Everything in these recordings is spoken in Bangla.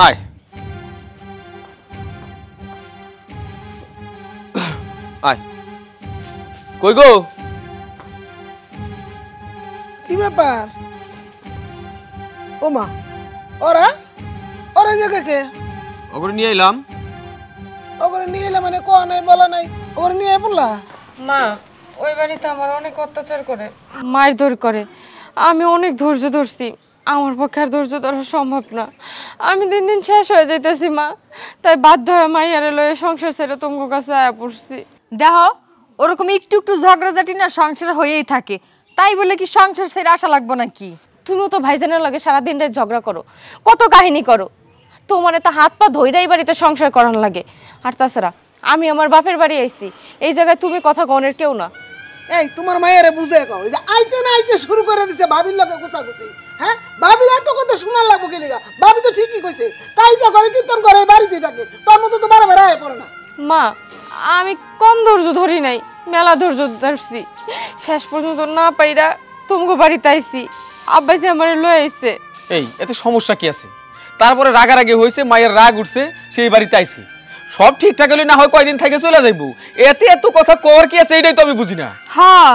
আয় আয় কই গো কি ব্যাপার ও মা ওরা ওরা জায়গা কে ওগুলো নিয়ে এলাম ওরে নিয়ে এলে মানে কোয়া নাই বলা নাই ওরে নিয়ে বললা মা ওই বাড়িতে আমার অনেক অত্যাচার করে মারধর করে আমি অনেক ধৈর্য ধরছি আমার পক্ষে আর ধৈর্য ধরা সম্ভব না আমি দিন দিন শেষ হয়ে যাইতেছি মা তাই বাধ্য হয়ে মাইয়ারে লয়ে সংসার ছেড়ে তোমার কাছে আয়া পড়ছি দেখো ওরকম একটু একটু ঝগড়াঝাটি না সংসার হয়েই থাকে তাই বলে কি সংসার ছেড়ে আসা লাগবে নাকি তুমিও তো ভাইজানের লাগে সারাদিন রাত ঝগড়া করো কত কাহিনী করো তোমার তো হাত পা ধইরাই বাড়িতে সংসার করার লাগে আর তাছাড়া আমি আমার বাপের বাড়ি আইছি এই জায়গায় তুমি কথা গনের কেউ না এই তোমার মায়েরে বুঝে কও এই যে আইতে না আইতে শুরু করে দিছে ভাবির লগে গোছাগুছি হ্যাঁ ভাবি এত কথা শোনার লাগবো কি লাগা ভাবি তো ঠিকই কইছে কাইজা করে কীর্তন করে বাড়িতে থাকে তোর মতো তো বারবার আয় পড়ে না মা আমি কম ধৈর্য ধরি নাই মেলা ধৈর্য ধরছি শেষ পর্যন্ত না পাইরা তোমাকে বাড়িতে আইছি আব্বা যে আমার লয়ে আইছে এই এতে সমস্যা কি আছে তারপরে রাগারাগি হয়েছে মায়ের রাগ উঠছে সেই বাড়িতে আইছি সব ঠিকঠাক হলে না হয় কয়দিন থেকে চলে যাইবো এতে এত কথা কর কি আছে এইটাই তো আমি বুঝি না হ্যাঁ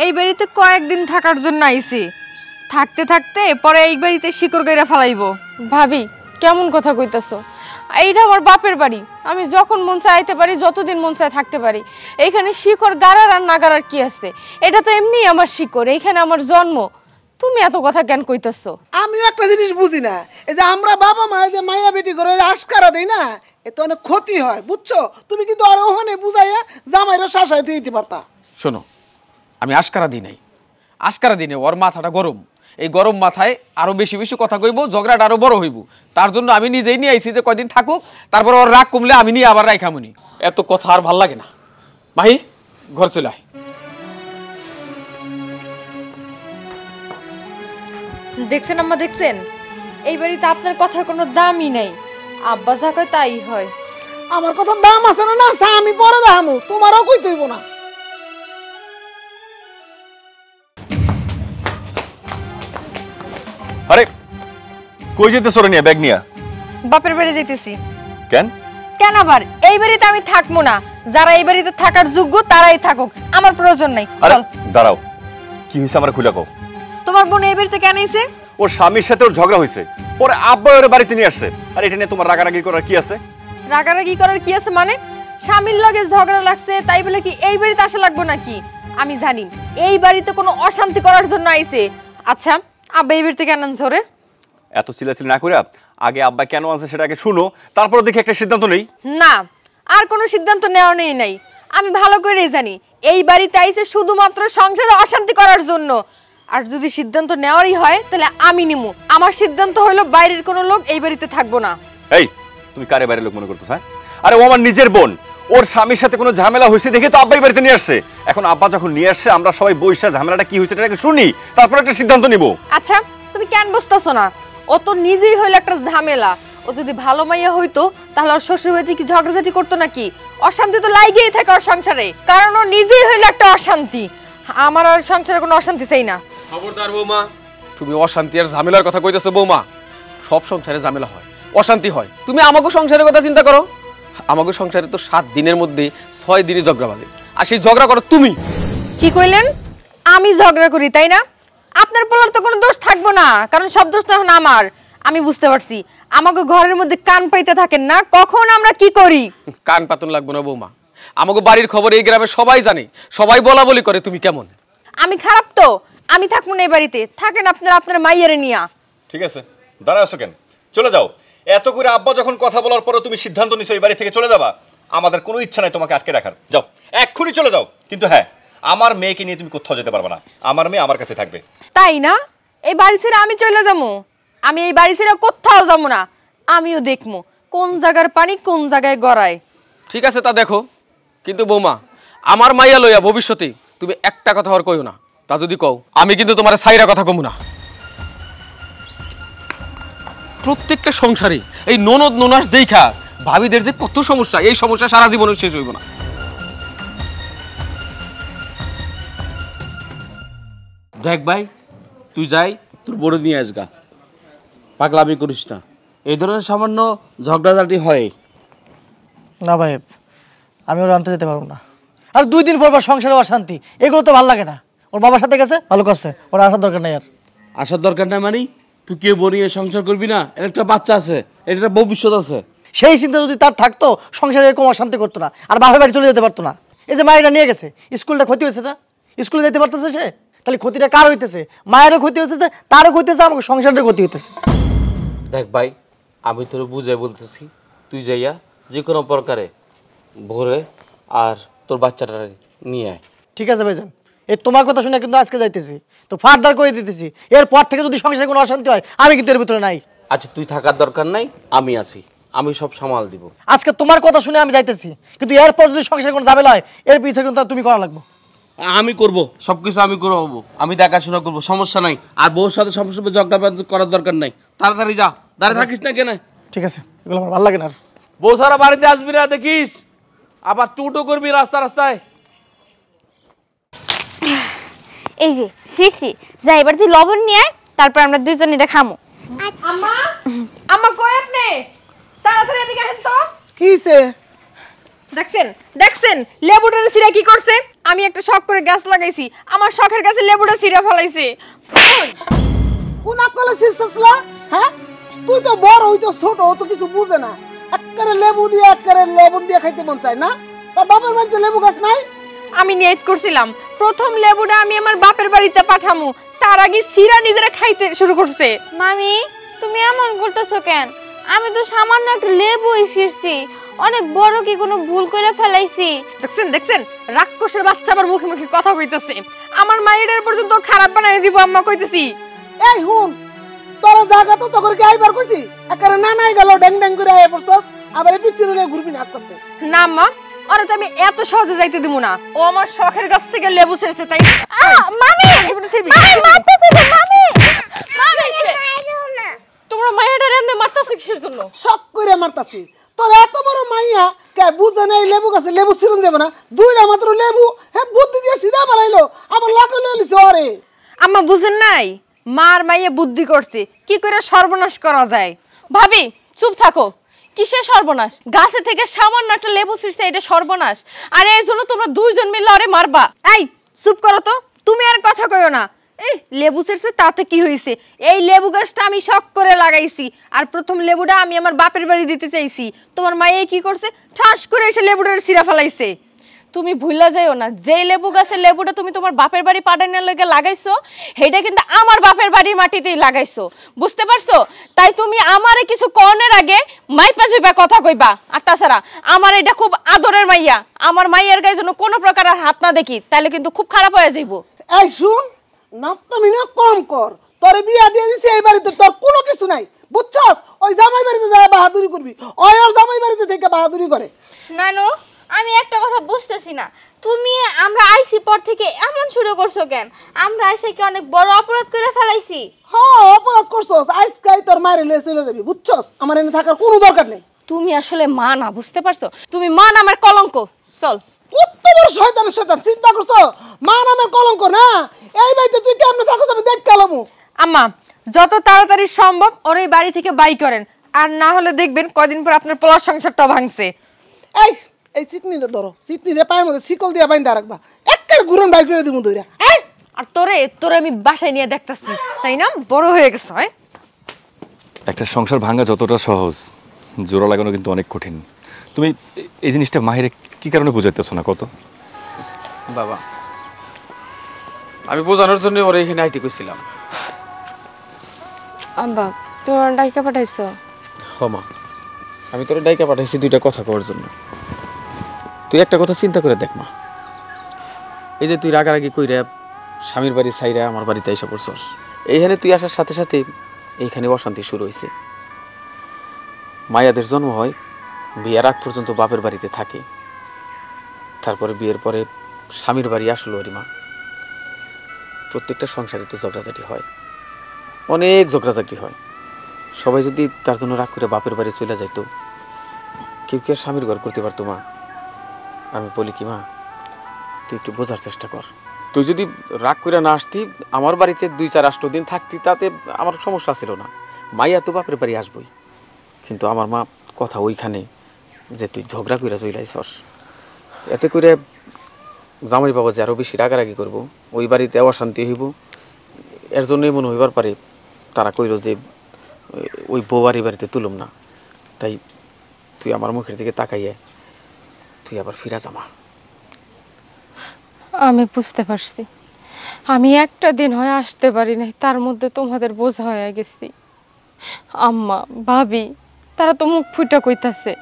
এই বাড়িতে কয়েকদিন থাকার জন্য আইছি থাকতে থাকতে পরে এই বাড়িতে শিকড় গাইরা ফেলাইবো ভাবি কেমন কথা কইতাছো এইটা আমার বাপের বাড়ি আমি যখন মন চায় আইতে পারি যতদিন মন চায় থাকতে পারি এইখানে শিকড় গাড়ার আর না গাড়ার কি আছে এটা তো এমনি আমার শিকড় এইখানে আমার জন্ম তুমি এত কথা কেন কইতাছো আমিও একটা জিনিস বুঝি না এই যে আমরা বাবা মা যে মাইয়া বেটি করে আশকারা দেই না এতে অনেক ক্ষতি হয় বুঝছো তুমি কিন্তু আর ওখানে বুঝাইয়া জামাইরও শাসায় দিতে পারতা শোনো আমি আশকারা দিই নাই আশকারা দিই নাই ওর মাথাটা গরম এই গরম মাথায় আরো বেশি বেশি কথা কইব ঝগড়াটা আরো বড় হইব তার জন্য আমি নিজেই নিয়ে আইছি যে কয়দিন থাকুক তারপর ওর রাগ কমলে আমি নিয়ে আবার রাইখামুনি এত কথা আর ভাল লাগে না মাহি ঘর চলে আয় দেখছেন আম্মা দেখছেন এই বাড়িতে আপনার কথার কোনো দামই নাই আব্বা যা কয় তাই হয় আমার কথা দাম আছে না আছে আমি পরে দেখামু তোমারও কই তৈব না আরে কই যেতে সরে নিয়ে ব্যাগ নিয়া বাপের বাড়ি যাইতেছি কেন কেন আবার এই বাড়িতে আমি থাকবো না যারা এই বাড়িতে থাকার যোগ্য তারাই থাকুক আমার প্রয়োজন নাই আরে চল দাঁড়াও কি হইছে আমরা খুলে কও তোমার বোন এই বাড়িতে কেন আইছে ওর স্বামীর সাথে ওর ঝগড়া হইছে পরে আব্বা ওর বাড়িতে নিয়ে আসছে আর এটা নিয়ে তোমার রাগারাগি করার কি আছে রাগারাগি করার কি আছে মানে স্বামীর লগে ঝগড়া লাগছে তাই বলে কি এই বাড়িতে আসা লাগবে নাকি আমি জানি এই বাড়িতে কোনো অশান্তি করার জন্য আইছে আচ্ছা আব্বা এই বাড়িতে কেন আনছে ওরে এত চিল্লাচিল্লি না করে আগে আব্বা কেন আনছে সেটা আগে শুনো তারপর দেখি একটা সিদ্ধান্ত নেই না আর কোনো সিদ্ধান্ত নেওয়া নেই নাই আমি ভালো করেই জানি এই বাড়িতে আইছে শুধুমাত্র সংসারে অশান্তি করার জন্য আর যদি সিদ্ধান্ত নেওয়ারই হয় তাহলে আমি নিমু আমার সিদ্ধান্ত হলো বাইরের কোনো লোক এই বাড়িতে থাকবো না এই তুমি কারে বাইরের লোক মনে করতেছ হ্যাঁ আরে ও আমার নিজের বোন ওর স্বামীর সাথে কোনো ঝামেলা হয়েছে দেখে তো আব্বাই বাড়িতে নিয়ে আসছে এখন আব্বা যখন নিয়ে আসছে আমরা সবাই বইসা ঝামেলাটা কি হয়েছে এটাকে শুনি তারপর একটা সিদ্ধান্ত নিব আচ্ছা তুমি কেন বুঝতেছো না ও তো নিজেই হইলো একটা ঝামেলা ও যদি ভালো মাইয়া হইতো তাহলে ওর শ্বশুর বাড়িতে কি ঝগড়াঝাটি করতো নাকি অশান্তি তো লাগেই থাকে ওর সংসারে কারণ ও নিজেই হইলো একটা অশান্তি আমার আর সংসারে কোনো অশান্তি চাই না খবরদার বৌমা তুমি অশান্তি আর ঝামেলার কথা কইতেছো বৌমা সব সংসারে ঝামেলা হয় অশান্তি হয় তুমি আমাকে সংসারের কথা চিন্তা করো আমাকে সংসারে তো 7 দিনের মধ্যে 6 দিনই ঝগড়া বাজে আর সেই ঝগড়া করো তুমি কি কইলেন আমি ঝগড়া করি তাই না আপনার পোলার তো কোনো দোষ থাকবো না কারণ সব দোষ তো এখন আমার আমি বুঝতে পারছি আমাকে ঘরের মধ্যে কান পাইতে থাকেন না কখন আমরা কি করি কান পাতন লাগবো না বৌমা আমাকে বাড়ির খবর এই গ্রামে সবাই জানে সবাই বলা বলি করে তুমি কেমন আমি খারাপ তো আমি থাকবো না এই বাড়িতে থাকেন আপনারা আপনার মাইয়ারে নিয়া ঠিক আছে দাঁড়াও আছো কেন চলে যাও এত করে আব্বা যখন কথা বলার পরে তুমি সিদ্ধান্ত নিছো এই বাড়ি থেকে চলে যাবা আমাদের কোনো ইচ্ছা নাই তোমাকে আটকে রাখার যাও এক্ষুনি চলে যাও কিন্তু হ্যাঁ আমার মেয়েকে নিয়ে তুমি কোথাও যেতে পারবে না আমার মেয়ে আমার কাছে থাকবে তাই না এই বাড়ি ছেড়ে আমি চলে যাবো আমি এই বাড়ি ছেড়ে কোথাও যাবো না আমিও দেখবো কোন জায়গার পানি কোন জায়গায় গড়ায় ঠিক আছে তা দেখো কিন্তু বৌমা আমার মাইয়া লইয়া ভবিষ্যতে তুমি একটা কথা আর কইও না তা যদি কও আমি কিন্তু তোমার সাইরা কথা কমু না প্রত্যেকটা সংসারে এই ননদ ননাস দেখা ভাবিদের যে কত সমস্যা এই সমস্যা সারা জীবনে শেষ হইব না দেখ ভাই তুই যাই তোর বড় নিয়ে আসগা পাগলামি করিস না এই ধরনের সামান্য ঝগড়াঝাটি হয়। না ভাই, আমি ওর আনতে যেতে পারবো না। আর 2 দিন পর সংসারে অশান্তি, এগুলো তো ভালো লাগে না। ওর বাবার সাথে গেছে, ভালো করছে, ওর আসার দরকার নাই। আর আসার দরকার নাই মানে তুই কেউ বনিয়ে সংসার করবি না? এর একটা বাচ্চা আছে, এর একটা ভবিষ্যৎ আছে। সেই চিন্তা যদি তার থাকতো, সংসারে এরকম অশান্তি করতো না, আর বাপের বাড়ি চলে যেতে পারতো না। এই যে মায়েরা নিয়ে গেছে, স্কুলটা ক্ষতি হয়েছে না, স্কুলে যেতে পারতেছে সে, তাহলে ক্ষতিটা কার হইতেছে? মায়েরও ক্ষতি হইতেছে, তারও ক্ষতি হচ্ছে, আমাকে সংসারের ক্ষতি হইতেছে। দেখ ভাই, আমি তোর বুঝাই বলতেছি, তুই যাইয়া যে কোনো প্রকারে ভোরে আর তোর বাচ্চাটা নিয়ে আয়। ঠিক আছে ভাইজান, এই তোমার কথা শুনে কিন্তু আজকে যাইতেছি, তো ফার্দার করে দিতেছি। এরপর থেকে যদি সংসারে কোনো অশান্তি হয়, আমি কিন্তু এর ভিতরে নাই। আচ্ছা তুই থাকার দরকার নাই, আমি আছি, আমি সব সামাল দিব। আজকে তোমার কথা শুনে আমি যাইতেছি, কিন্তু এরপর যদি সংসারে কোনো ঝামেলা হয়, এর পিছনে কিন্তু তুমি করা লাগবে। আমি করব, সবকিছু আমি করবো, আমি দেখাশোনা করবো, সমস্যা নাই। আর বউর সাথে সবসময় ঝগড়া করার দরকার নাই। তাড়াতাড়ি যা, দাঁড়িয়ে থাকিস না কেন? ঠিক আছে, এগুলো আমার ভালো লাগে না। আর বউ সারা বাড়িতে আসবি না, দেখিস আবার টুটো করবি রাস্তায়। এই যে সিসি যাই, এবার তুই লবণ নিয়ে আয়, তারপর আমরা দুইজন এটা খামো। আম্মা আম্মা কই আপনি? তাড়াতাড়ি এদিকে আসেন তো। কিছে দেখছেন দেখছেন লেবুটার সিরা কি করছে? আমি একটা শখ করে গাছ লাগাইছি, আমার শখের গাছে লেবুটা সিরা ফলাইছে। কোন আকলে শিরছলা? হ্যাঁ, তুই তো বড়, হই তো ছোট, ও তো কিছু বুঝে না। একবারে লেবু দিয়ে একবারে লবণ দিয়ে খাইতে মন চায় না? তোর বাপের বাড়িতে লেবু গাছ নাই? আমি নিয়ত করছিলাম প্রথম লেবুটা আমি আমার বাপের বাড়িতে পাঠামু, তার আগে সিরা নিজেরা খাইতে শুরু করছে। মামি, তুমি এমন করতেছো কেন? আমি তো সামান্য একটা লেবুই ছিঁড়ছি, অনেক বড় কি কোনো ভুল করে ফেলাইছি? দেখছেন দেখছেন রাক্ষসের বাচ্চা আবার মুখে মুখে কথা কইতেছে। আমার মায়ের পর্যন্ত খারাপ বানাই দিব আম্মা কইতেছি। এই হুন, তোরা জায়গা তো তোর কি আইবার কইছি? একবারে না নাই গেল ড্যাং ড্যাং করে আইয়া পড়ছস, আবার এই পিচ্চির লগে ঘুরবি না আজকে। না মা, ওরা তো আমি এত সহজে যাইতে দিব না। ও আমার শখের গাছ থেকে লেবু ছেড়েছে তাই। মামি, মামি মারতেছো তো মামি। মামি তোমরা মায়েরা রান্না মারতাছো কিসের জন্য? শক করে মারতাছি। তোর এত বড় মাইয়া কে বুঝে নাই লেবু গাছে লেবু ছিরুন দেবে না? দুইটা মাত্র লেবু, হ্যাঁ বুদ্ধি দিয়ে সিধা বানাইলো, আবার লাকে লইলিস ওরে। আম্মা বুঝেন নাই, মার মাইয়া বুদ্ধি করছে কি করে সর্বনাশ করা যায়। ভাবি চুপ থাকো। কিসের সর্বনাশ? গাছে থেকে সামান্য একটা লেবু ছিঁড়ছে, এটা সর্বনাশ। আর এই জন্য তোমরা দুইজন মিলে ওরে মারবা? এই চুপ করো তো, তুমি আর কথা কইও না। এই লেবু ছেড়ছে তাতে কি হয়েছে? এই লেবু গাছটা আমি শখ করে লাগাইছি, আর প্রথম লেবুটা আমি আমার বাপের বাড়ি দিতে চাইছি। তোমার মায়ে কি করছে? ঠাস করে এসে লেবুটার সিরা ফেলাইছে। তুমি ভুলা যাইও না, যে লেবু গাছের লেবুটা তুমি তোমার বাপের বাড়ি পাঠানোর লগে লাগাইছো, সেটা কিন্তু আমার বাপের বাড়ির মাটিতেই লাগাইছো, বুঝতে পারছো? তাই তুমি আমারে কিছু কর্নের আগে মাইপা যাইবা কথা কইবা। আর তাছাড়া আমার এটা খুব আদরের মাইয়া, আমার মাইয়ার গায়ে যেন কোনো প্রকার আর হাত না দেখি, তাহলে কিন্তু খুব খারাপ হয়ে যাইব। এই শুন, নাপতামি না কম কর। তোরে বিয়া দিয়ে দিছি এই বাড়িতে, তোর কোনো কিছু নাই, বুঝছস? ওই জামাই বাড়িতে যায় বাহাদুরি করবি, ওই ওর জামাই বাড়িতে থেকে বাহাদুরি করে। নানু, আমি একটা কথা বুঝতেছি না, তুমি আমরা আইসি পর থেকে এমন শুরু করছো কেন? আমরা আইসে কি অনেক বড় অপরাধ করে ফেলাইছি? হ্যাঁ অপরাধ করছস, আজকাই তোর মায়ের লয়ে চলে যাবি, বুঝছস? আমার এনে থাকার কোনো দরকার নেই। তুমি আসলে মা না, বুঝতে পারছো? তুমি মা নামের কলঙ্ক। চল। কত বড় শয়তানের শয়তান, চিন্তা করছো? মা নামের কলঙ্ক না? এই বাড়িতে তুই কেমনে থাকছ আমি দেখ গেলামু। আম্মা যত তাড়াতাড়ি সম্ভব ওর এই বাড়ি থেকে বাই করেন, আর না হলে দেখবেন কয়দিন পর আপনার পোলার সংসারটা ভাঙছে। এই এই চিকনিরে ধরো, চিকনিরে পায়ের মধ্যে শিকল দিয়ে বাইন্দা রাখবা, একের ঘুরন বাই করে দিমু দইরা। এই আর তোরে আমি বাসায় নিয়ে দেখতাছি, তাই না? বড় হয়ে গেছে। হয় একটা সংসার ভাঙা যতটা সহজ, জোড়া লাগানো কিন্তু অনেক কঠিন। তুমি এই জিনিসটা মাহিরে কি কারণে বুঝাইতেছো না কত? বাবা, আমি বোঝানোর জন্য ওরা এখানে আইতে কইছিলাম। আব্বা, তোমার ডাইকা পাঠাইছো? মা, আমি তোর ডাইকা পাঠাইছি দুইটা কথা কওয়ার জন্য। তুই একটা কথা চিন্তা করে দেখ মা, এই যে তুই রাগারাগি কইরা স্বামীর বাড়ি ছাইরা আমার বাড়িতে এসে পড়ছস, এইখানে তুই আসার সাথে সাথে এইখানে অশান্তি শুরু হয়েছে। মায়াদের জন্ম হয়, বিয়ের আগ পর্যন্ত বাপের বাড়িতে থাকে, তারপরে বিয়ের পরে স্বামীর বাড়ি আসলো ওরই মা। প্রত্যেকটা সংসারে তো ঝগড়াঝাটি হয়, অনেক ঝগড়াঝাটি হয়। সবাই যদি তার জন্য রাগ করে বাপের বাড়ি চলে যাইতো, কেউ কি আর স্বামীর ঘর করতে পারতো মা? আমি বলি কি মা, তুই একটু বোঝার চেষ্টা কর। তুই যদি রাগ করে না আসতি, আমার বাড়িতে 2-4 দিন থাকতি, তাতে আমার সমস্যা ছিল না। মাইয়া তো বাপের বাড়ি আসবই। কিন্তু আমার মা কথা ওইখানে যে তুই ঝগড়া কইরা চইলাইছস, এতে করে জামাই বাবা যে আরও বেশি রাগারাগি করব, ওই বাড়িতে অশান্তি হইব। এর জন্যই মনে হইবার পারে তারা কইল যে ওই বউ বাড়িতে তুলুম না। তাই তুই আমার মুখের দিকে তাকাইয়ে তুই আবার ফিরা জামা। আমি বুঝতে পারছি, আমি একটা দিন হয় আসতে পারি নাই, তার মধ্যে তোমাদের বোঝা হয়ে গেছি। আম্মা ভাবি তারা তো মুখ ফুটা কইতাছে,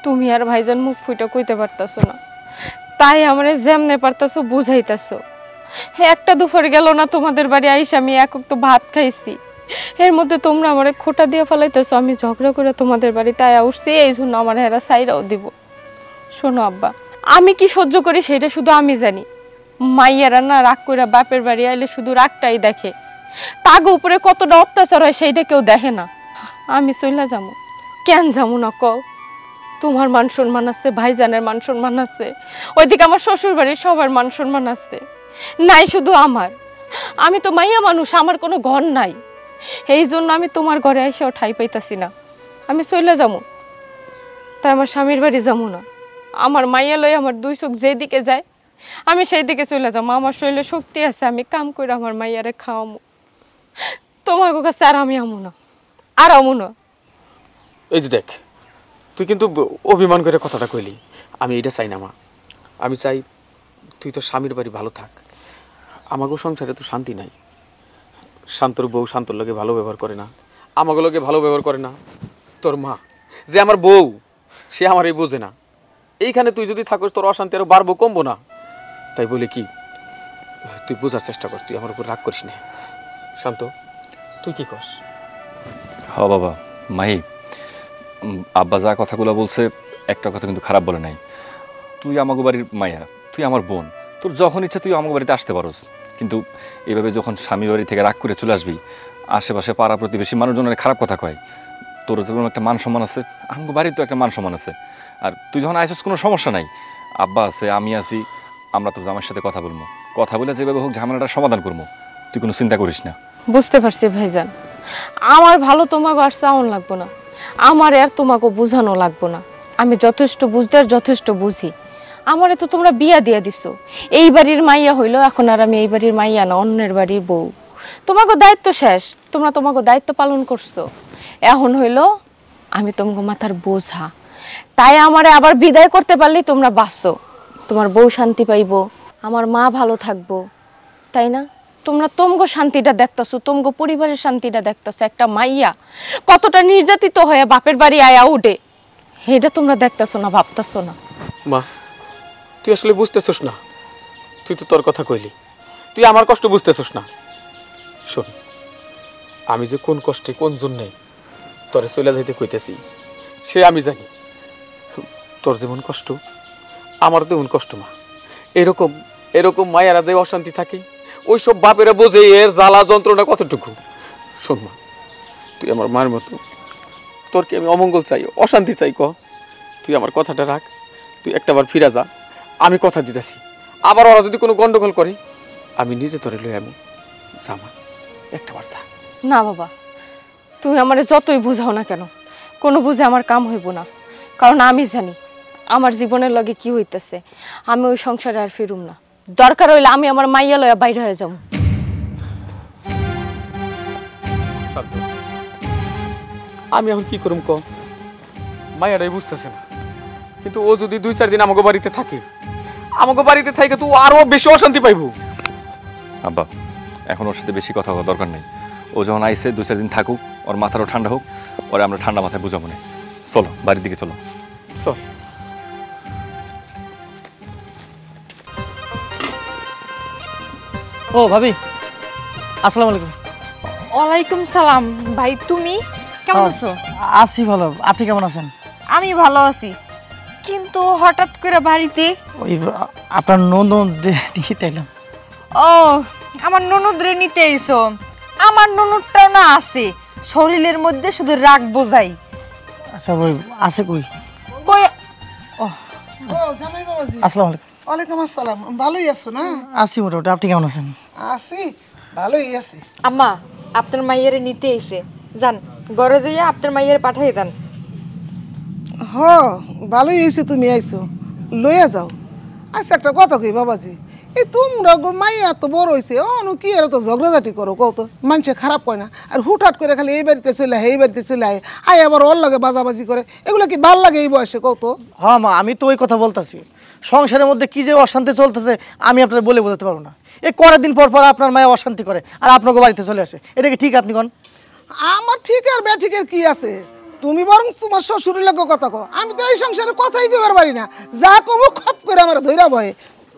তুমি আর ভাইজান মুখ ফুটা কইতে পারতাছো না, তাই আমারে যেমনে পারতাছো বুঝাইতাছো। একটা দুপুর গেল না তোমাদের বাড়ি আইসা আমি একক তো ভাত খাইছি, এর মধ্যে তোমরা আমারে খোটা দিয়ে ফেলাইতেছো। আমি ঝগড়া করে তোমাদের বাড়িতে আয়া উঠছি, এই জন্য আমার হেরা সাইরাও দিব। শোনো আব্বা, আমি কি সহ্য করি সেটা শুধু আমি জানি। মাইয়ারা না রাগ করে বাপের বাড়ি আইলে শুধু রাগটাই দেখে, তাগো উপরে কতটা অত্যাচার হয় সেইটা কেউ দেখে না। আমি চইলা যাবো কেন যাবো না কও? তোমার মান সম্মান আছে, ভাইজানের মান সম্মান আছে, ওইদিকে আমার শ্বশুর বাড়ির সবার মান সম্মান আছে, নাই শুধু আমার। আমি তো মাইয়া মানুষ, আমার কোনো ঘর নাই, এই জন্য আমি তোমার ঘরে এসেও ঠাই পাইতাছি না। আমি চইলা যাবো, তাই আমার স্বামীর বাড়ি যাবো না। আমার মাইয়া লই আমার দুই চোখ যেদিকে যায় আমি সেই দিকে চলে যাবো। আমার শরীরে শক্তি আছে, আমি কাম করে আমার মাইয়ারে খাওয়ামো। তোমার কাছে আর আমি আমো না, আর আমো না। এই যে দেখ, তুই কিন্তু অভিমান করে কথাটা কইলি। আমি এটা চাই না মা, আমি চাই তুই তো স্বামীর বাড়ি ভালো থাক। আমাকেও সংসারে তো শান্তি নাই। শান্তর বউ শান্তর লোকে ভালো ব্যবহার করে না, আমাকে লোকে ভালো ব্যবহার করে না। তোর মা যে আমার বউ, সে আমার এই বোঝে না। এইখানে তুই যদি থাকস তোর অশান্তি আরো বাড়বো কমবো না। তাই বলে কি তুই বোঝার চেষ্টা কর, তুই আমার উপর রাগ করিস না। শান্ত, তুই কি কস? হ বাবা, মাহি আব্বা যা কথাগুলো বলছে একটা কথা কিন্তু খারাপ বলে নাই। তুই আমাকে বাড়ির মাইয়া, তুই আমার বোন, তোর যখন ইচ্ছা তুই আমাকে বাড়িতে আসতে পারোস। কিন্তু এইভাবে যখন স্বামী বাড়ি থেকে রাগ করে চলে আসবি, আশেপাশে পাড়া প্রতিবেশী মানুষজনের খারাপ কথা কয়। তোর যেমন একটা মান সম্মান আছে, আমাকে বাড়ির তো একটা মান সম্মান আছে। আর তুই যখন আইসিস কোনো সমস্যা নাই, আব্বা আছে, আমি আছি, আমরা তোর জামাইয়ের সাথে কথা বলবো, কথা বলে যেভাবে হোক ঝামেলাটা সমাধান করবো। তুই কোনো চিন্তা করিস না। বুঝতে পারছি ভাইজান, আমার ভালো তোমাকে আর চাওন লাগবো না, আমার আর তোমাকে বোঝানো লাগবো না। আমি যথেষ্ট বুঝতে আর যথেষ্ট বুঝি। আমারে তো তোমরা বিয়া দিয়া দিছো, এই বাড়ির মাইয়া হইলো, এখন আর আমি এই বাড়ির মাইয়া না, অন্যের বাড়ির বউ। তোমাকে দায়িত্ব শেষ, তোমরা তোমাকে দায়িত্ব পালন করছো। এখন হইলো আমি তোমাকে মাথার বোঝা, তাই আমারে আবার বিদায় করতে পারলেই তোমরা বাঁচো, তোমার বউ শান্তি পাইবো, আমার মা ভালো থাকবো, তাই না? তোমরা তোমগো শান্তিটা দেখতেছো, তোমগো পরিবারের শান্তিটা দেখতেছো। একটা মাইয়া কতটা নির্যাতিত হয়ে বাপের বাড়ি আয়া উঠে, এটা তোমরা দেখতেছো না, ভাবতেছো না। মা, তুই আসলে বুঝতেছস না। তুই তো তোর কথা কইলি, তুই আমার কষ্ট বুঝতেছস না। শোন, আমি যে কোন কষ্টে কোন জন্যে তোরে চলে যাইতে কইতেছি সে আমি জানি। তোর যেমন কষ্ট আমার তেমন কষ্ট মা। এরকম এরকম মায়েরা যে অশান্তি থাকে, ওই সব বাপেরা বোঝে এর জ্বালা যন্ত্রণা কতটুকু। শোন মা, তুই আমার মায়ের মতো, তোর কি আমি অমঙ্গল চাই, অশান্তি চাই? ক, তুই আমার কথাটা রাখ, তুই একটাবার ফিরা যা। আমি কথা দিতেছি, আবার ওরা যদি কোনো গন্ডগোল করে আমি নিজে তোরে লই আমি জামা, একটাবার যা। না বাবা, তুমি আমারে যতই বুঝাও না কেন, কোনো বুঝে আমার কাম হইব না। কারণ আমি জানি আমার জীবনের লগে কি হইতেছে। আমি ওই সংসারে আর ফিরুম না, দরকার হইলে আমি আমার মাইয়া লইয়া বাইরে হয়ে যাব। আমি এখন কি করুম ক? মায়াটাই বুঝতেছে না, কিন্তু ও যদি 2-4 দিন আমাকে বাড়িতে থাকে, আমাকে বাড়িতে থাকে তো আরো বেশি অশান্তি পাইব। আব্বা, এখন ওর সাথে বেশি কথা হওয়ার দরকার নেই। ও যখন আইসে 2-4 দিন থাকুক, ওর মাথারও ঠান্ডা হোক, ওরে আমরা ঠান্ডা মাথায় বুঝাবো না। চলো বাড়ির দিকে চলো। চল। ও ভাবি, আসসালামু আলাইকুম। ওয়ালাইকুম সালাম। ভাই তুমি কেমন আছো? আছি ভালো, আপনি কেমন আছেন? আমি ভালো আছি, কিন্তু হঠাৎ করে বাড়িতে? ওই আপনার ননদ নিতে এলাম। ও, আমার ননদরে নিতে আইছো? আমার ননদটাও না আছে, শরীরের মধ্যে শুধু রাগ বোঝাই। আচ্ছা ওই আছে কই? কই? ও জামাই বাবাজি, আসসালামু আলাইকুম। ওয়ালাইকুম আসসালাম। ভালোই আছো না? আছি মোটামুটি, আপনি কেমন আছেন? আছি, ভালোই আছি। আম্মা, আপনার মাইয়ারে নিতে আইছে, যান ঘরে যাইয়া আপনার মাইয়ারে পাঠাই দেন। হ ভালোই হয়েছে তুমি আইছো লইয়া যাও। আচ্ছা একটা কথা কই বাবাজি, এই তোমরা মাইয়া তো বড় হয়েছে অনু কি আর তো ঝগড়াঝাটি করো কও তো, মানুষে খারাপ কয় না? আর হুটহাট করে খালি এই বাড়িতে চলে এই বাড়িতে চলে আয় আবার ওর লাগে বাজাবাজি করে, এগুলো কি ভাল লাগে এই বয়সে কও তো? হ্যাঁ মা, আমি তো ওই কথা বলতেছি। সংসারের মধ্যে কি যে অশান্তি চলতেছে আমি আপনার বলে বোঝাতে পারবো না। এই কয়েক দিন পর পর আপনার মায়া অশান্তি করে আর আপনাকে বাড়িতে চলে আসে, এটা কি ঠিক? আপনি কোন? আমার ঠিক আর ব্যাঠিকের কি আছে? তুমি বরং তোমার শ্বশুরের লাগে কথা কও, আমি তো এই সংসারে কথাই কইবার পারি না, যা কমু খপ করে আমার ধইরা বয়ে।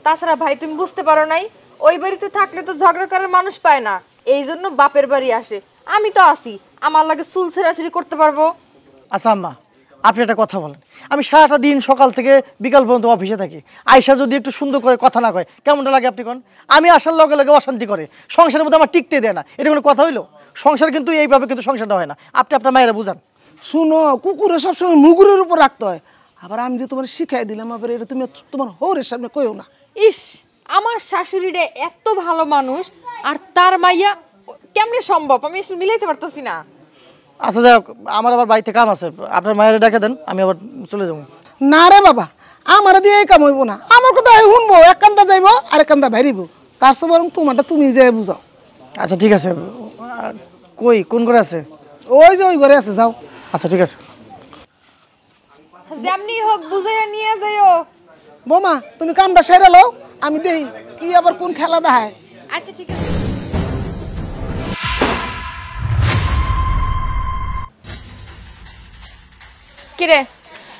তাছাড়া ভাই তুমি বুঝতে পারো নাই, ওই বাড়িতে থাকলে তো ঝগড়া করার মানুষ পায় না, এই জন্য বাপের বাড়ি আসে। আমি তো আসি, আমার লাগে চুল ছেঁড়াছিড়ি করতে পারবো। আচ্ছা আম্মা, আপনি একটা কথা বলেন, আমি সারাটা দিন সকাল থেকে বিকাল পর্যন্ত অফিসে থাকি, আয়সা যদি একটু সুন্দর করে কথা না কয় কেমনটা লাগে আপনি কোন? আমি আসার লগে লগে অশান্তি করে, সংসারের মধ্যে আমার টিকতে দেয় না, এটা কোনো কথা হইলো? সংসার কিন্তু এইভাবে কিন্তু সংসারটা হয় না, আপনি আপনার মায়েরা বুঝান। শুনো, কুকুরে সবসময় মুগুরের উপর রাখতে হয়, আবার আমি যে তোমার শিখাই দিলাম আবার এটা তুমি তোমার হৌরের সামনে কইও না। ইস, আমার শাশুড়িটা এত ভালো মানুষ আর তার মাইয়া কেমনে সম্ভব? আমি আসলে মিলাইতে পারতেছি না। আচ্ছা যাই হোক, আমার আবার বাড়িতে কাম আছে, আপনার মায়েরা ডেকে দেন, আমি আবার চলে যাবো। না রে বাবা, আমার দিয়ে এই কাম হইব না, আমার কথা শুনবো, এক কান্দা যাইব আর এক কান্দা বেরিব, তার চেয়ে বরং তোমারটা তুমি যাই বুঝাও। আচ্ছা ঠিক আছে, কই কোন করে আছে? ওই যে ওই ঘরে আছে, যাও। আচ্ছা ঠিক আছে। যেমনি হোক বুঝাইয়া নিয়ে যাইও। বোমা তুমি কামটা সেরে লও, আমি দেই কি আবার কোন খেলা দেখায়। আচ্ছা ঠিক আছে। কিরে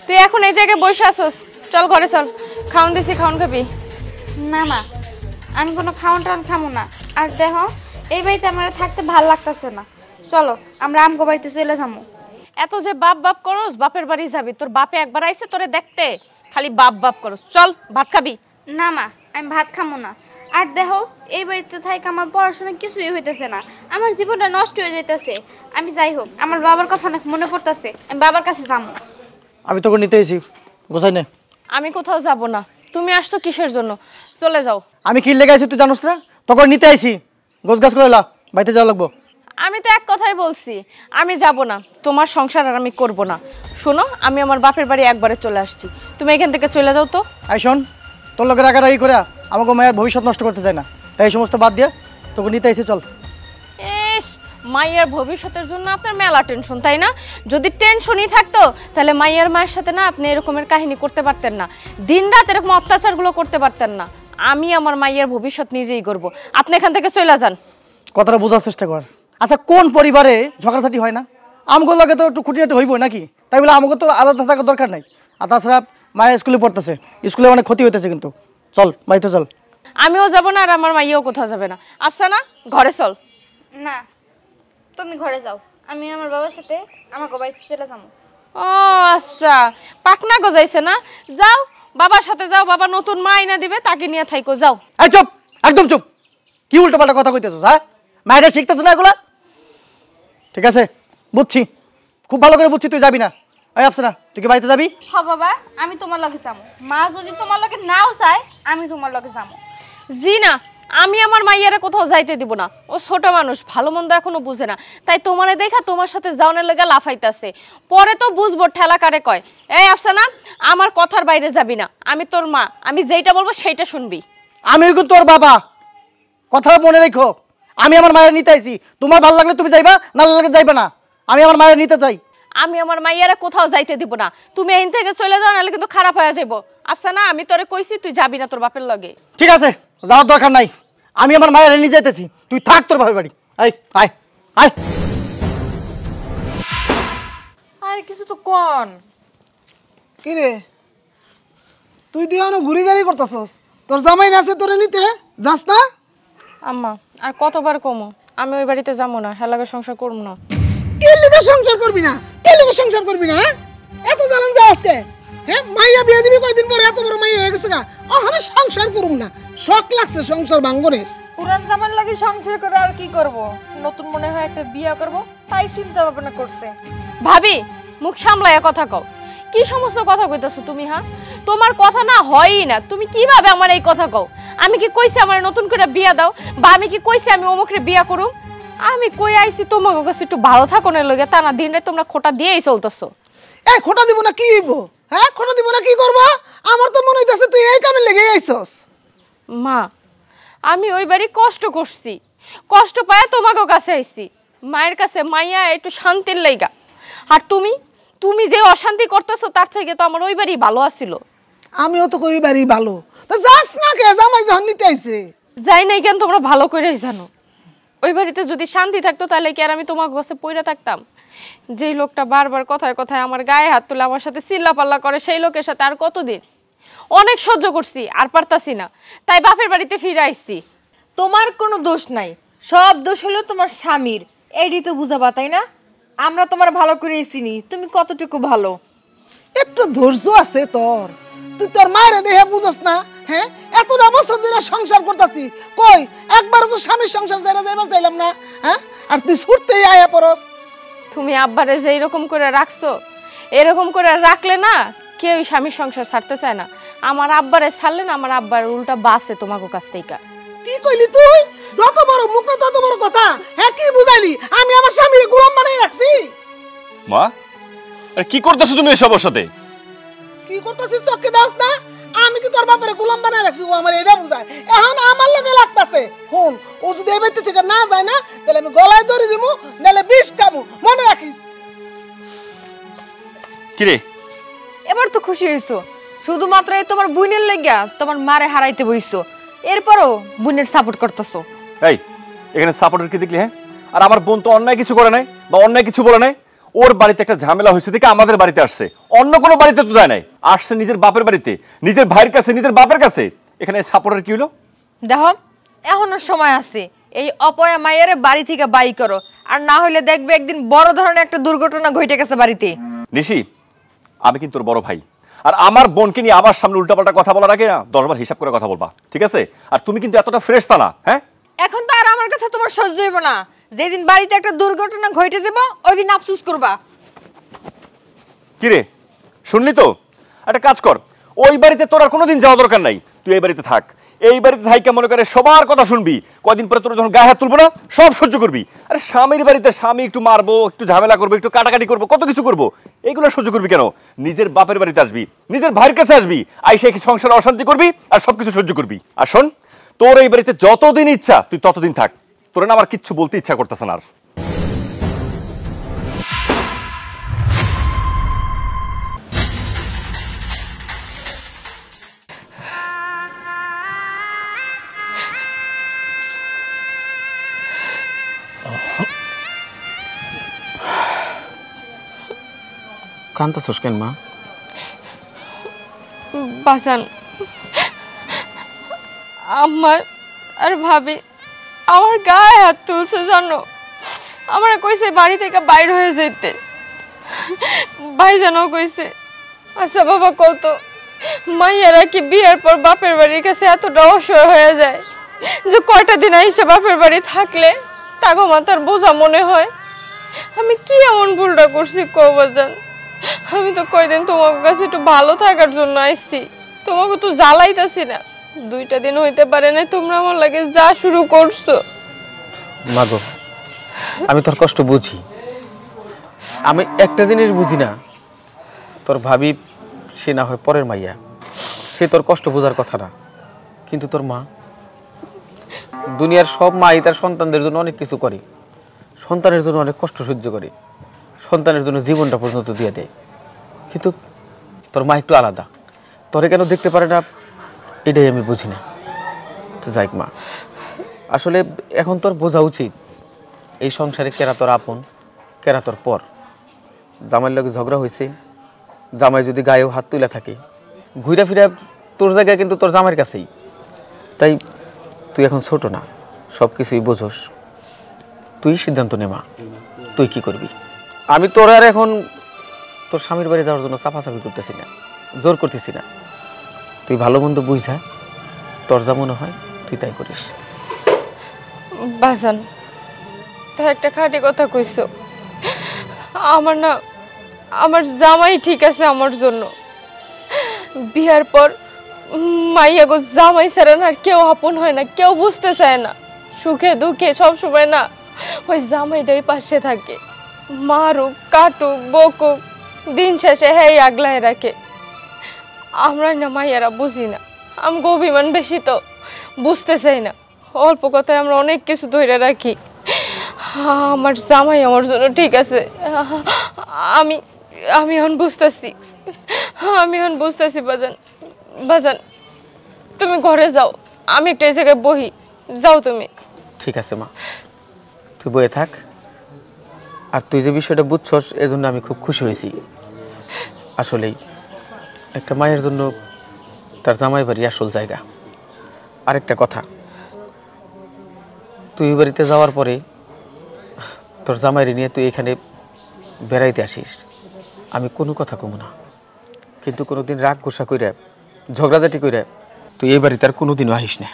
তুই এখন এই জায়গায় বসে আসোস? চল ঘরে চল, খাওন দিছি, খাওন খাবি। না মা, আমি কোনো খাওয়ান টাওয়ান খামো না। আর দেখো এই বাড়িতে আমার থাকতে ভাল লাগতেছে না, চলো আমরা আমগো বাড়িতে চলে যাবো। এত যে বাপ বাপ করস, বাপের বাড়ি যাবি, তোর বাপে একবার আইছে তোরে দেখতে, খালি বাপ বাপ করস। চল ভাত খাবি। না মা, আমি ভাত খামো না। আর দেখো এই বাড়িতে থাকি আমার পড়াশোনা কিছুই হইতেছে না, আমার জীবনটা নষ্ট হয়ে যাইতেছে। আমি যাই হোক, আমার বাবার কথা অনেক মনে পড়তেছে, আমি বাবার কাছে যাবো। আমি তোকে নিতে এসেছি, গোছাই নে। আমি কোথাও যাব না, তুমি আসছো কিসের জন্য? চলে যাও। আমি কি লেগে আইছি তুই জানোস না? তোকে নিতে আইছি, গোছ গাছ করে লা, বাড়িতে যাওয়া লাগবো। আমি তো এক কথাই বলছি, আমি যাব না, তোমার সংসার আর আমি করব না। শোনো, আমি আমার বাপের বাড়ি একবারে চলে আসছি, তুমি এখান থেকে চলে যাও তো। আই শোন, তোর লোকের রাগারাগি করে আমাকে মায়ের ভবিষ্যৎ নষ্ট করতে চায় না, তাই এই সমস্ত বাদ দিয়ে তোকে নিতে আইছি, চল। ইস, মাইয়ার ভবিষ্যতের জন্য আপনার মেলা টেনশন, তাই না? যদি টেনশনই থাকতো তাহলে মাইয়ার মায়ের সাথে না আপনি এরকমের কাহিনী করতে পারতেন না, দিনরাত এরকম অত্যাচারগুলো করতে পারতেন না। আমি আমার মাইয়ার ভবিষ্যৎ নিজেই করব, আপনি এখান থেকে চলে যান। কথাটা বোঝার চেষ্টা কর। আচ্ছা কোন পরিবারে ঝগড়াঝাটি হয় না? আমগো লাগে তো একটু খুঁটিনাটি হইব নাকি? তাই বলে আমাকে তো আলাদা থাকার দরকার নাই। আর তাছাড়া মায়ের স্কুলে পড়তেছে, স্কুলে অনেক ক্ষতি হইতেছে, কিন্তু চল বাড়িতে চল। আমিও যাব না আর আমার মাইয়াও কোথাও যাবে না। আচ্ছা না, ঘরে চল। না, তুমি ঘরে যাও, আমি আমার বাবার সাথে আমাকে বাড়িতে চলে যাবো। ও আচ্ছা, পাকনা গজাইছে না? যাও বাবার সাথে যাও, বাবা নতুন মা আইনা দিবে, তাকে নিয়ে থাইকো, যাও। এই চুপ, একদম চুপ, কি উল্টোপাল্টা কথা কইতেছস? হ্যাঁ, মায়েরা শিখতেছ না এগুলা? ঠিক আছে বুঝছি, খুব ভালো করে বুঝছি, তুই যাবি না। এই আফসানা, তুই কি বাড়িতে যাবি? হ বাবা, আমি তোমার লগে যাবো। মা যদি তোমার লগে নাও চায়, আমি তোমার লগে যাবো। জি না, আমি আমার মাইয়ারে কোথাও যাইতে দিব না, ও ছোট মানুষ, ভালো মন্দ এখনো বুঝে না, তাই তোমারে দেখা তোমার সাথে যাওয়ার লেগে লাফাইতাছে, পরে তো বুঝবো ঠেলা কারে কয়। এই আফসানা, আমার কথার বাইরে যাবি না, আমি তোর মা, আমি যেইটা বলবো সেইটা শুনবি। আমি কিন্তু তোর বাবা, কথা মনে রেখো। আমি আমার মায়ের নিতে আইছি, তোমার ভালো লাগলে তুমি যাইবা, না লাগলে যাইবা না। আমি আমার মায়ের নিতে চাই। আমি আমার মাইয়ারে কোথাও যাইতে দিব না, তুমি এই থেকে চলে যাও, নাহলে কিন্তু খারাপ হয়ে যাইব। আফসানা, আমি তোরে কইছি তুই যাবি না তোর বাপের লগে। ঠিক আছে, যাওয়ার দরকার নাই, আমি আমার মায়ের নিয়ে যাইতেছি, তুই থাক তোর বাপের বাড়ি। আয় আয় আয়। আরে কিছু তো কোন। কি রে, তুই দিয়ে ঘুরি গাড়ি করতেছস? তোর জামাই আছে তোরে নিতে, যাস না? আম্মা, আর কতবার কমো, আমি ওই বাড়িতে যাবো না, হেলাগে সংসার করবো না। কে লিগে সংসার করবি না? কে লিগে সংসার করবি না? এত জ্বালান যা আজকে, হ্যাঁ? মাইয়া বিয়ে দিবি কয়দিন পরে, এত বড় মাইয়া হয়ে গেছে গা, ওখানে সংসার করুম না, শখ লাগছে সংসার ভাঙ্গনের। পুরান জামার লাগে সংসার করে আর কি করব? নতুন মনে হয় একটা বিয়ে করব, তাই চিন্তা ভাবনা করছে। ভাবি, মুখ সামলাইয়া কথা কও, কি সমস্ত কথা কইতাছো তুমি? হ্যাঁ, তোমার কথা না হয়ই না, তুমি কিভাবে আমার এই কথা কও? আমি কি কইছি আমার নতুন করে বিয়া দাও, বা আমি কি কইছি আমি অমুকরে বিয়া করুম? আমি কই আইছি তোমাকে কাছে একটু ভালো থাকো না লগে, তা না দিন রাত তোমরা খোটা দিয়েই চলতেছো। এই খোটা দিব না কি হইব? হ্যাঁ খোটা দিব না কি করবা? আমার তো মনে হইতাছে তুই এই কামে লেগে আইছস। মা আমি ওই বাড়ি কষ্ট করছি, কষ্ট পায় তোমাকে কাছে আইছি, মায়ের কাছে মাইয়া একটু শান্তির লাইগা। আর তুমি তুমি যে অশান্তি করতেছো তার থেকে তো আমার ওই বাড়ি ভালো আছিল। আমিও তো কই বাড়ি ভালো, তো যাস না কে? জামাই যখন নিতে আইছে। যাই নাই কেন, তোমরা ভালো করেই জানো ওই বাড়িতে যদি শান্তি থাকতো তাহলে কি আর আমি তোমার কাছে পইরা থাকতাম? যেই লোকটা বারবার কথায় কথায় আমার গায়ে হাত তুলে আমার সাথে চিল্লাপাল্লা করে, সেই লোকের সাথে আর কতদিন? অনেক সহ্য করছি, আর পারতাছি না, তাই বাপের বাড়িতে ফিরে আসছি। তোমার কোনো দোষ নাই, সব দোষ হলো তোমার স্বামীর। এডি তো বুঝাবা, তাই না? আমরা তোমার ভালো করেই চিনি, তুমি কতটুকু ভালো। একটু ধৈর্য আছে তোর, তুই তোর মায়ের দেহে বুঝস না? হ্যাঁ এতটা বছর ধরে সংসার করতেছি, কই একবারও তো স্বামীর সংসার ছেড়ে যাইবার চাইলাম না। হ্যাঁ আর তুই ছুটতেই আয়া পড়স। তুমি আব্বারে যে এরকম করে রাখছো, এরকম করে রাখলে না কেউ স্বামীর সংসার ছাড়তে চায় না। আমার আব্বারে ছাড়লে না আমার আব্বার উল্টা বাসে তোমাকে কাছ থেকে। কি কইলি তুই? যত বড় মুখ না তত বড় কথা। হ্যাঁ কি বুঝাইলি? আমি আমার স্বামীর গোলাম বানাই রাখছি? মা আরে কি করতেছো তুমি এসব ওর সাথে? কি করতেছিস চোখে দাস না? আমি কি তোর বাপের গোলাম বানাই রাখছি? ও আমার এটা বুঝায়, এখন আমার লগে লাগতাছে। হুন ও যদি এই বাড়ি থেকে না যায় না তাহলে আমি গলায় দড়ি দিমু, নালে বিষ খামু, মনে রাখিস। কি রে এবার তো খুশি হইছো, শুধুমাত্র এই তোমার বোনের লেগা তোমার মারে হারাইতে বইছো, এরপরও বোনের সাপোর্ট করতেছো। এই এখানে সাপোর্টার কি দেখলি? হ্যাঁ আর আমার বোন তো অন্যায় কিছু করে নাই বা অন্যায় কিছু বলে নাই। ওর বাড়িতে একটা ঝামেলা হয়েছে দেখে আমাদের বাড়িতে আসছে, অন্য কোনো বাড়িতে তো যায় নাই, আসছে নিজের বাপের বাড়িতে, নিজের ভাইয়ের কাছে, নিজের বাপের কাছে। এখানে সাপোর্টার কি হলো? দেখো এখনো সময় আছে, এই অপয়া মায়ের বাড়ি থেকে বাই করো, আর না হলে দেখবে একদিন বড় ধরনের একটা দুর্ঘটনা ঘটে গেছে বাড়িতে। নিশি আমি কিন্তু তোর বড় ভাই, আর আমার বোনকে নিয়ে আমার সামনে উল্টাপাল্টা কথা বলার আগে না 10 বার হিসাব করে কথা বলবা, ঠিক আছে? আর তুমি কিন্তু এতটা ফ্রেশ তা না। হ্যাঁ এখন তো আর আমার কথা তোমার সহ্য হইব না, যেদিন বাড়িতে একটা দুর্ঘটনা ঘটে যাবে ওই দিন আফসোস করবা। কি রে শুনলি তো? একটা কাজ কর, ওই বাড়িতে তোর আর কোনোদিন যাওয়া দরকার নাই, তুই এই বাড়িতে থাক। এই বাড়িতে থাইকা মনে করে সবার কথা শুনবি, কয়দিন পরে তোর যখন গায়ে হাত তুলবো না সব সহ্য করবি। আরে স্বামীর বাড়িতে স্বামী একটু মারবো, একটু ঝামেলা করবো, একটু কাটাকাটি করবো, কত কিছু করবো, এগুলো সহ্য করবি কেন? নিজের বাপের বাড়িতে আসবি, নিজের ভাইয়ের কাছে আসবি, আইসে কি সংসারে অশান্তি করবি আর সবকিছু সহ্য করবি। আর শোন, তোর এই বাড়িতে যতদিন ইচ্ছা তুই ততদিন থাক, তোর না আমার কিচ্ছু বলতে ইচ্ছা করতেছে না আর। কান্দতেছস কেন মা? বাসান আমার আর ভাবি আমার গায়ে হাত তুলছে জানো, আমার কইছে বাড়ি থেকে বাইর হয়ে যেতে, ভাইজানও কইছে। আচ্ছা বাবা কত মাইয়ারা কি বিয়ের পর বাপের বাড়ির কাছে এতটা অসহায় হয়ে যায় যে কয়টা দিন এসে বাপের বাড়ি থাকলে তাগো মাথার বোঝা মনে হয়? আমি কি এমন ভুলটা করছি কবাজান? আমি তো কয়দিন তোমার কাছে একটু ভালো থাকার জন্য আসছি, তোমাকে তো জ্বালাইতাছি না। 2টা দিন হইতে পারে না তোমরা আমার লাগে যা শুরু করছো। মাগো আমি তোর কষ্ট বুঝি, আমি একটা জিনিস বুঝি না, তোর ভাবি সে না হয় পরের মাইয়া, সে তোর কষ্ট বোঝার কথা না, কিন্তু তোর মা, দুনিয়ার সব মাই তার সন্তানদের জন্য অনেক কিছু করে, সন্তানের জন্য অনেক কষ্ট সহ্য করে, সন্তানের জন্য জীবনটা পর্যন্ত দিয়ে দেয়, কিন্তু তোর মা একটু আলাদা, তোরে কেন দেখতে পারে না এটাই আমি বুঝি না। তো যাইক মা, আসলে এখন তোর বোঝা উচিত এই সংসারে কেরা তোর আপন কেরা তোর পর। জামাইয়ের লগে ঝগড়া হয়েছে, জামাই যদি গায়েও হাত তুলে থাকে, ঘুরে ফিরে তোর জায়গায় কিন্তু তোর জামাইয়ের কাছেই। তাই তুই এখন ছোট না, সব কিছুই বোঝস, তুই সিদ্ধান্ত নে মা, তুই কি করবি। আমি তোর আর এখন তোর স্বামীর বাড়ি যাওয়ার জন্য চাপাচাপি করতেছি না, জোর করতেছি না, তুই ভালো মন্দ বুঝা, তোর যা মনে হয় তুই তাই করিস। বাজান তা একটা খাঁটি কথা কইছো, আমার না আমার জামাই ঠিক আছে আমার জন্য, বিয়ার পর মাইয়া গো জামাই ছাড়া না আর কেউ আপন হয় না, কেউ বুঝতে চায় না, সুখে দুঃখে সবসময় না ওই জামাইটাই পাশে থাকে, মারুক কাটুক বকুক দিন শেষে হেই আগলায় রাখে। আমরা না মাইয়ারা বুঝি না, আমাকে অভিমান বেশি তো বুঝতে চাই না। অল্প কথায় আমরা অনেক কিছু ধরে রাখি। আমার জামাই আমার জন্য ঠিক আছে, আমি আমি এখন বুঝতেছি, বাজান। বাজান তুমি ঘরে যাও, আমি একটা এই জায়গায় বহি, যাও তুমি। ঠিক আছে মা, তুই বয়ে থাক। আর তুই যে বিষয়টা বুঝছস এজন্য আমি খুব খুশি হয়েছি। আসলেই একটা মায়ের জন্য তার জামাই বাড়ি আসল জায়গা। আরেকটা কথা, তুই বাড়িতে যাওয়ার পরে তোর জামাইরে নিয়ে তুই এখানে বেড়াইতে আসিস, আমি কোনো কথা কমু না। কিন্তু কোনোদিন রাগ গোসা কইরা ঝগড়াঝাটি কইরা তুই এই বাড়িতে আর কোনোদিনও আসিস না।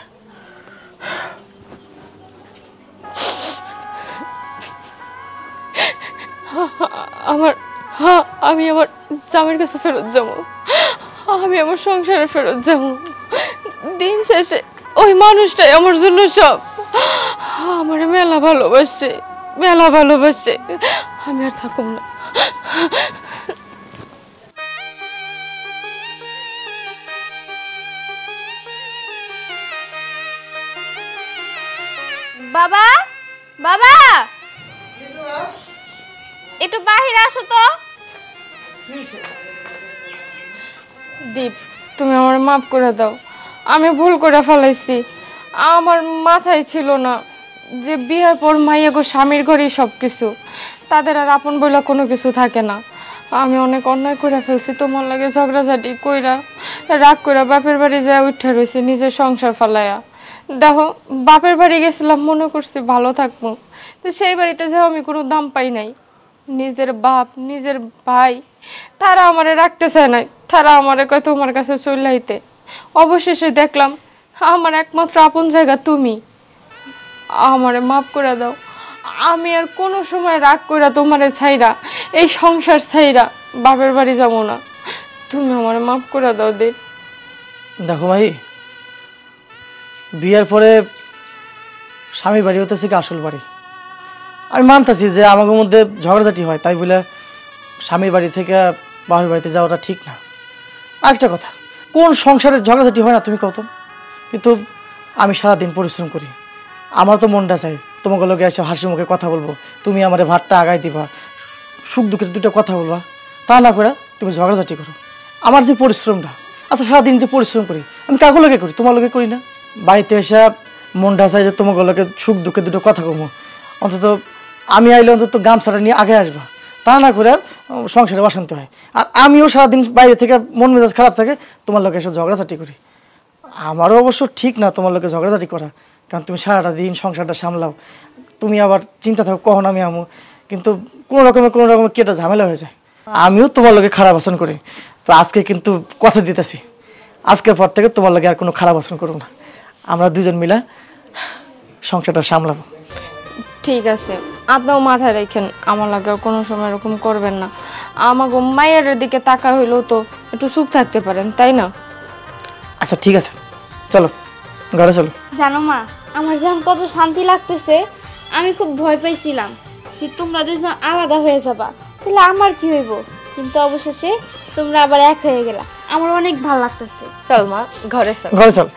আমি আমার জামাইয়ের কাছে ফেরত যাবো, আমি আমার সংসারে ফেরত যাবো। দিন শেষে ওই মানুষটাই আমার জন্য সব। আমার মেলা ভালোবাসছে, আমি আর থাকুম না। বাবা, বাবা, একটু বাহিরে আসো তো। দীপ, তুমি আমার মাফ করে দাও, আমি ভুল করে ফেলাইছি। আমার মাথায় ছিল না যে বিয়ের পর মাইয়াগো স্বামীর ঘরেই সব কিছু, তাদের আর আপন বইলা কোনো কিছু থাকে না। আমি অনেক অন্যায় করে ফেলছি, তোমার লাগে ঝগড়াঝাটি কইরা রাগ কইরা বাপের বাড়ি যায় উঠে রয়েছে নিজের সংসার ফালাইয়া। দেখো, বাপের বাড়ি গেছিলাম মনে করছি ভালো থাকবো, তো সেই বাড়িতে যাও আমি কোনো দাম পাই নাই। নিজের বাপ, নিজের ভাই, তারা আমারে রাখতে চায় নাই, তারা আমারে কয় তোমার কাছে চলে আইতে। অবশেষে দেখলাম আমার একমাত্র আপন জায়গা তুমি। আমারে মাফ করে দাও, আমি আর কোনো সময় রাগ কইরা তোমারে ছাইরা এই সংসার ছাইরা বাপের বাড়ি যাবো না। তুমি আমারে মাফ করে দাও দীপ। দেখো ভাই, বিয়ের পরে স্বামীর বাড়ি হতেছে কি আসল বাড়ি। আমি মানতেছি যে আমাদের মধ্যে ঝগড়াঝাটি হয়, তাই বলে স্বামীর বাড়ি থেকে বাপের বাড়িতে যাওয়াটা ঠিক না। আরেকটা কথা, কোন সংসারের ঝগড়াঝাটি হয় না তুমি কত? কিন্তু আমি সারাদিন পরিশ্রম করি, আমার তো মনটা চাই তোমাকে লোকে এসে হাসি মুখে কথা বলবো, তুমি আমার ভাতটা আগাই দিবা, সুখ দুঃখের দুটো কথা বলবা। তা না করে তুমি ঝগড়াঝাটি করো। আমার যে পরিশ্রমটা, আচ্ছা সারাদিন যে পরিশ্রম করি আমি কাগো লোকে করি, তোমার লোকে করি না? বাড়িতে এসে মনটা চাই যে তোমাকে লোকে সুখ দুঃখের দুটো কথা কমো, অন্তত আমি আইলে অন্তত গামছাটা নিয়ে আগে আসবা। তা না করে সংসারে অশান্তি হয়। আর আমিও সারাদিন বাইরে থেকে মন মেজাজ খারাপ থাকে, তোমার লোকে এসে ঝগড়াঝাটি করি। আমারও অবশ্য ঠিক না তোমার লোকে ঝগড়াঝাটি করা, কারণ তুমি সারাটা দিন সংসারটা সামলাও, তুমি আবার চিন্তা থাকো কখন আমি আমো, কিন্তু কোনো রকমের কি একটা ঝামেলা হয়ে যায়। আমিও তোমার লোকে খারাপ আচরণ করি, তো আজকে কিন্তু কথা দিতেছি, আজকের পর থেকে তোমার লোকে আর কোনো খারাপ আচরণ করবো না, আমরা দুজন মিলে সংসারটা সামলাবো। ঠিক আছে, আপনিও মাথায় রাখেন, আমার লাগে কোনো সময় এরকম করবেন না। আমাকে মায়ের দিকে তাকা হইলেও তো একটু চুপ থাকতে পারেন, তাই না? আচ্ছা ঠিক আছে, চলো ঘরে চলো। জানো মা, আমার যেমন কত শান্তি লাগতেছে। আমি খুব ভয় পাইছিলাম যে তোমরা দুজন আলাদা হয়ে যাবা, তাহলে আমার কি হইব, কিন্তু অবশেষে তোমরা আবার এক হয়ে গেলা। আমার অনেক ভালো লাগতেছে। চল মা, ঘরে চল। ঘরে চল।